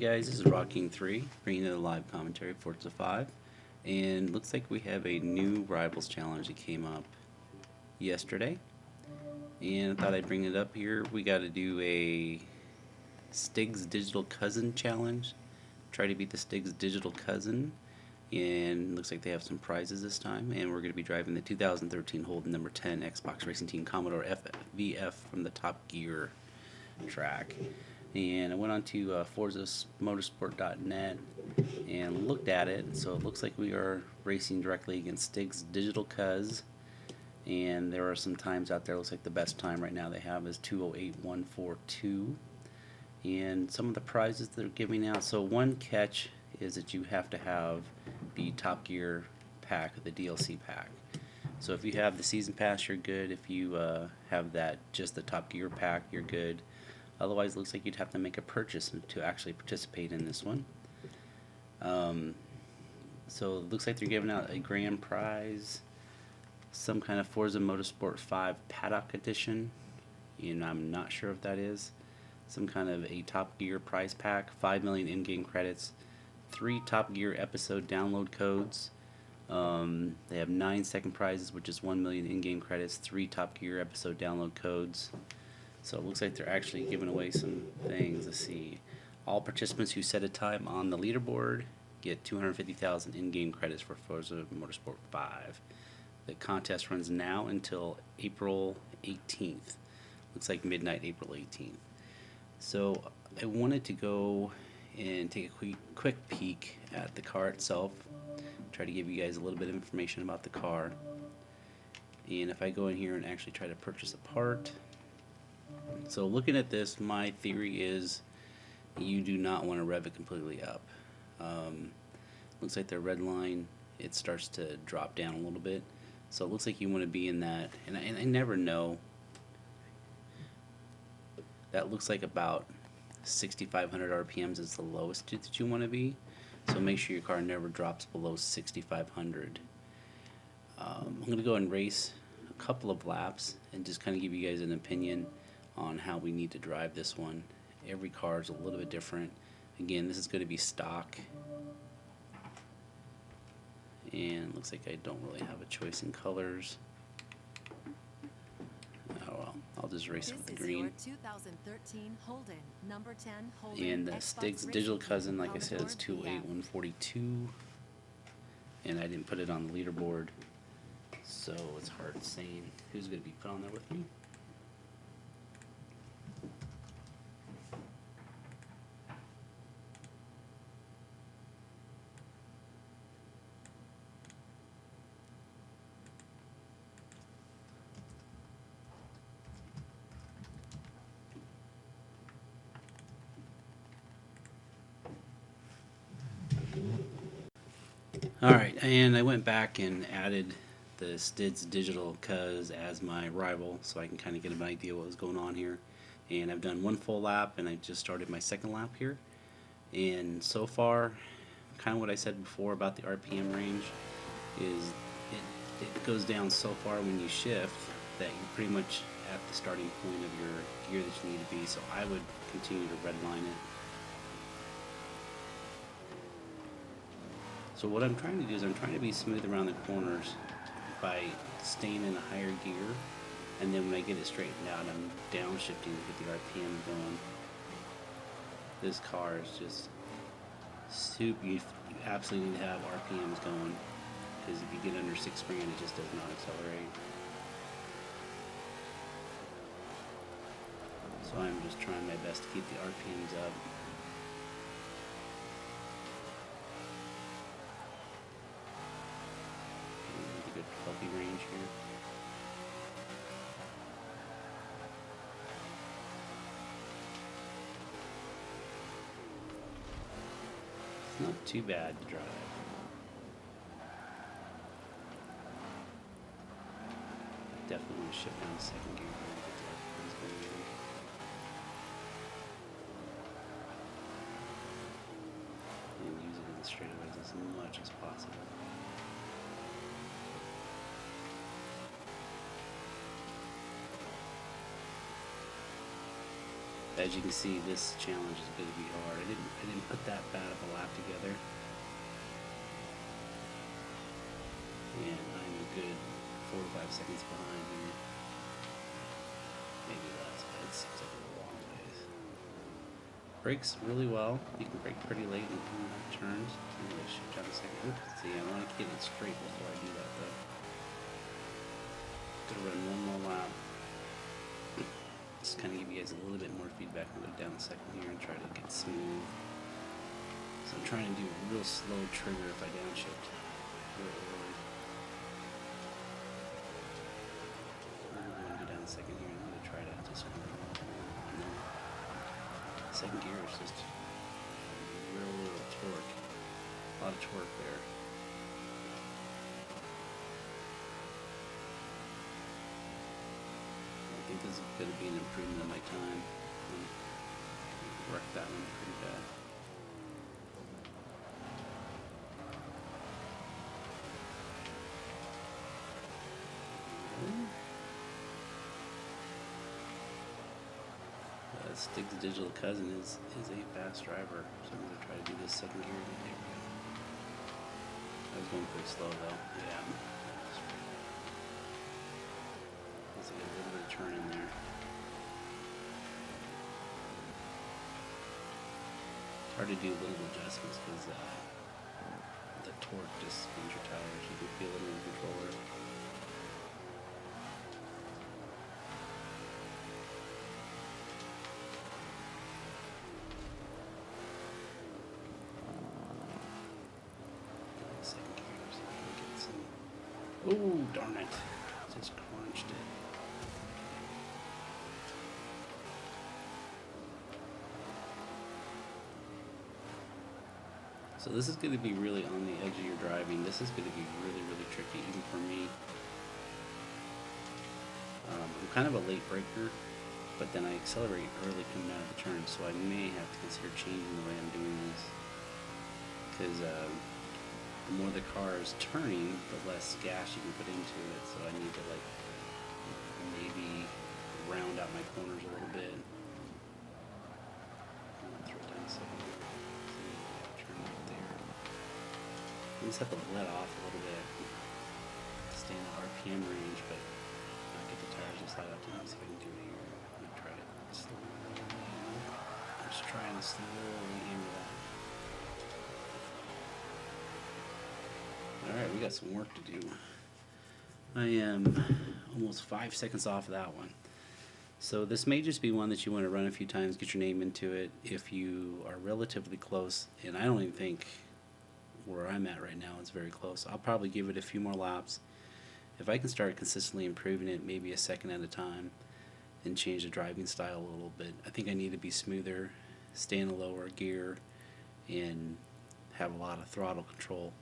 Hey guys, this is Rocking3 bringing you the live commentary for Forza 5, and looks like we have a new Rivals Challenge that came up yesterday, and I thought I'd bring it up here. We got to do a Stig's Digital Cousin Challenge, try to beat the Stig's Digital Cousin, and looks like they have some prizes this time, and we're going to be driving the 2013 Holden number 10 Xbox Racing Team Commodore FVF from the Top Gear track. And I went on to Forza Motorsport.net and looked at it. So it looks like we are racing directly against Stig's Digital Cuz. And there are some times out there. Looks like the best time right now they have is 2:08.142. And some of the prizes they're giving out. So one catch is that you have to have the Top Gear pack, the DLC pack. So if you have the season pass, you're good. If you have that, just the Top Gear pack, you're good. Otherwise, it looks like you'd have to make a purchase to actually participate in this one. So it looks like they're giving out a grand prize, some kind of Forza Motorsport 5 Paddock edition, and I'm not sure if that is. Some kind of a Top Gear prize pack, 5 million in-game credits, 3 Top Gear episode download codes. They have 9 second prizes, which is 1 million in-game credits, 3 Top Gear episode download codes. So it looks like they're actually giving away some things. Let's see. All participants who set a time on the leaderboard get 250,000 in-game credits for Forza Motorsport 5. The contest runs now until April 18th. Looks like midnight, April 18th. So I wanted to go and take a quick peek at the car itself. Try to give you guys a little bit of information about the car. And if I go in here and actually try to purchase a part. So looking at this, my theory is you do not want to rev it completely up. Looks like the red line, it starts to drop down a little bit. So it looks like you want to be in that, and I never know. That looks like about 6,500 RPMs is the lowest that you want to be. So make sure your car never drops below 6,500. I'm going to go and race a couple of laps and just kind of give you guys an opinion on how we need to drive this one. Every car is a little bit different. Again, this is going to be stock, and it looks like I don't really have a choice in colors. Oh well, I'll just race it with the green. 2013 Holden, number 10 Holden. And the Stig's Digital Cousin, like I said, is 2:08.142, and I didn't put it on the leaderboard, so it's hard saying who's going to be put on there with me. Alright, and I went back and added the Stig's Digital Cuz as my rival so I can kind of get an idea what was going on here. And I've done one full lap, and I just started my second lap here. And so far, kind of what I said before about the RPM range is it goes down so far when you shift that you're pretty much at the starting point of your gear that you need to be. So I would continue to redline it. So what I'm trying to do is I'm trying to be smooth around the corners by staying in a higher gear, and then when I get it straightened out, I'm downshifting to get the RPM going. This car is just super. You absolutely need to have RPMs going, because if you get under 6 grand, it just does not accelerate. So I'm just trying my best to keep the RPMs up. Good healthy range here. It's not too bad to drive. Definitely want to shift down to second gear here to get the RPMs going in. And use it in the straightaways as much as possible. as you can see, this challenge is going to be hard. I didn't put that bad of a lap together, and I'm a good 4 or 5 seconds behind here. Maybe less, but it seems like a long ways. Brakes really well. You can brake pretty late in turns. I'm going to shoot down a second. Oops, see, I want to get it straight before I do that, though. Gonna run one more lap. Just kind of give you guys a little bit more feedback. I'm going to go down a second here and try to get smooth. So I'm trying to do a real slow trigger if I downshift. Real early. I'm going to go down a second here and I'm going to try to just second gear is just real little torque. A lot of torque there. I think this is going to be an improvement of my time. Wrecked that one pretty bad. Stig's digital cousin is a fast driver, so I'm going to try to do this second gear again. There we go. I was going pretty slow though. Yeah. Let's get a little bit of turn in there. It's hard to do little adjustments because the torque just spins your tires. You can feel it in the controller. Second gear, so I can get some. Oh, darn it! Just crunched it. So this is going to be really on the edge of your driving. This is going to be really, really tricky, even for me. I'm kind of a late braker, but then I accelerate early coming out of the turn, so I may have to consider changing the way I'm doing this. Because the more the car is turning, the less gas you can put into it, so I need to like maybe round out my corners a little bit. Throw it down a second. You just have to let off a little bit, stay in the RPM range, but not get the tires to slide out too much. So I can do it here. I'm gonna try to slowly. I'm just trying to slowly hammer that. All right, we got some work to do. I am almost 5 seconds off of that one. So this may just be one that you want to run a few times, get your name into it. If you are relatively close, and I don't even think where I'm at right now is very close. I'll probably give it a few more laps. If I can start consistently improving it, maybe a second at a time, and change the driving style a little bit. I think I need to be smoother, stay in a lower gear, and have a lot of throttle control.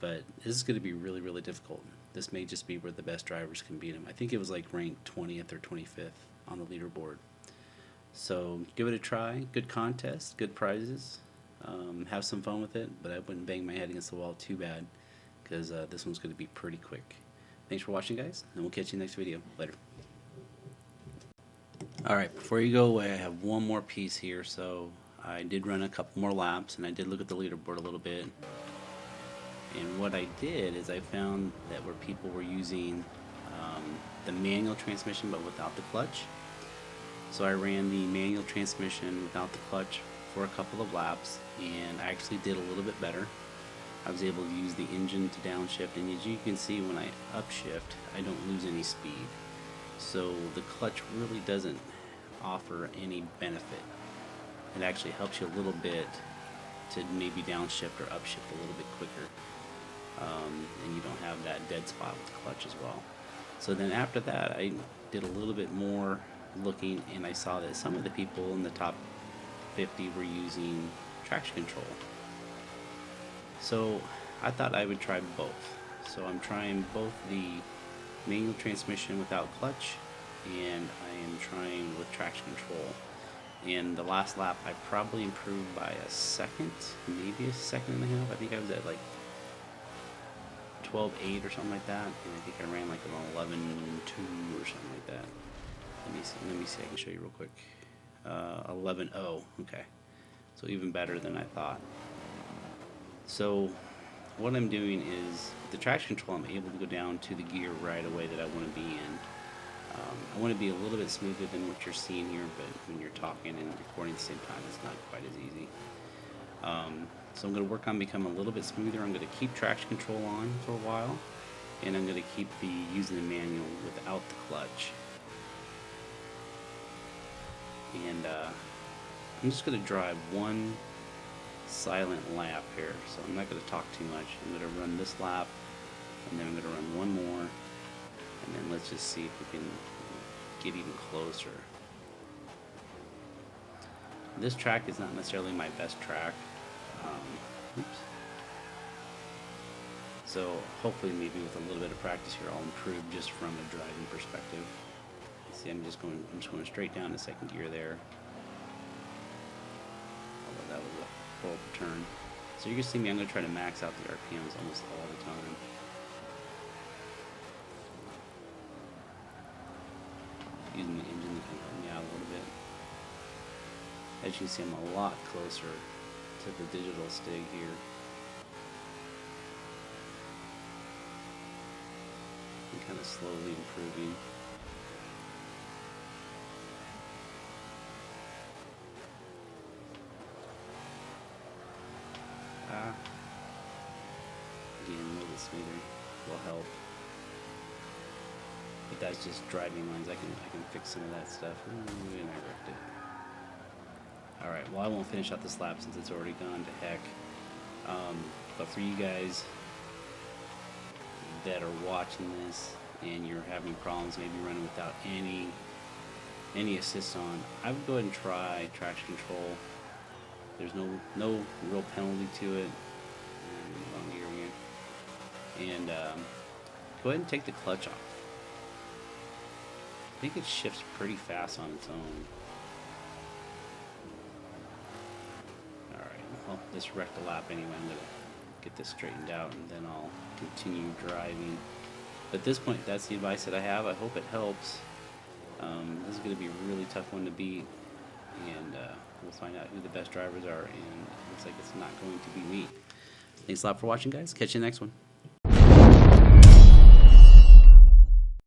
But this is going to be really, really difficult. This may just be where the best drivers can beat them. I think it was like ranked 20th or 25th on the leaderboard. So give it a try. Good contest, good prizes. Have some fun with it, but I wouldn't bang my head against the wall too bad, because this one's going to be pretty quick. Thanks for watching, guys, and we'll catch you next video. Later. Alright, before you go away, I have one more piece here. So I did run a couple more laps, and I did look at the leaderboard a little bit. And what I did is I found that where people were using the manual transmission but without the clutch. So I ran the manual transmission without the clutch for a couple of laps, and I actually did a little bit better. I was able to use the engine to downshift, and as you can see, when I upshift, I don't lose any speed. So the clutch really doesn't offer any benefit. It actually helps you a little bit to maybe downshift or upshift a little bit quicker, and you don't have that dead spot with the clutch as well. So then after that, I did a little bit more looking, and I saw that some of the people in the top 50 were using traction control. So I thought I would try both. So I'm trying both the manual transmission without clutch, and I am trying with traction control. And the last lap I probably improved by a second, maybe a second and a half. I think I was at like 12.8 or something like that, and I think I ran like an 11.2 or something like that. Let me see, I can show you real quick. 11.0. Okay, so even better than I thought. So what I'm doing is the traction control, I'm able to go down to the gear right away that I want to be in. I want to be a little bit smoother than what you're seeing here, but when you're talking and recording at the same time, it's not quite as easy. So I'm going to work on becoming a little bit smoother. I'm going to keep traction control on for a while, and I'm going to keep using the manual without the clutch. And I'm just going to drive one silent lap here, so I'm not going to talk too much. I'm going to run this lap, and then I'm going to run one more, and then let's just see if we can get even closer. This track is not necessarily my best track. Oops. So hopefully maybe with a little bit of practice here I'll improve just from a driving perspective. See, I'm just going straight down to second gear there. Although that was a horrible turn. So you can see me, I'm going to try to max out the RPMs almost all the time. Using the engine to kind of help me out a little bit. As you can see, I'm a lot closer to the digital Stig here. I'm kind of slowly improving. Again, a little bit smoother will help. But that's just driving lines. I can fix some of that stuff. Ooh, and I wrecked it. Alright, well I won't finish out this lap since it's already gone to heck. But for you guys that are watching this and you're having problems maybe running without any assist on, I would go ahead and try traction control. There's no real penalty to it. Wrong gear again. And go ahead and take the clutch off. I think it shifts pretty fast on its own. Alright, well, this wrecked a lap anyway. I'm going to get this straightened out and then I'll continue driving. But at this point, that's the advice that I have. I hope it helps. This is going to be a really tough one to beat. And we'll find out who the best drivers are. And it looks like it's not going to be me. Thanks a lot for watching, guys. Catch you in the next one.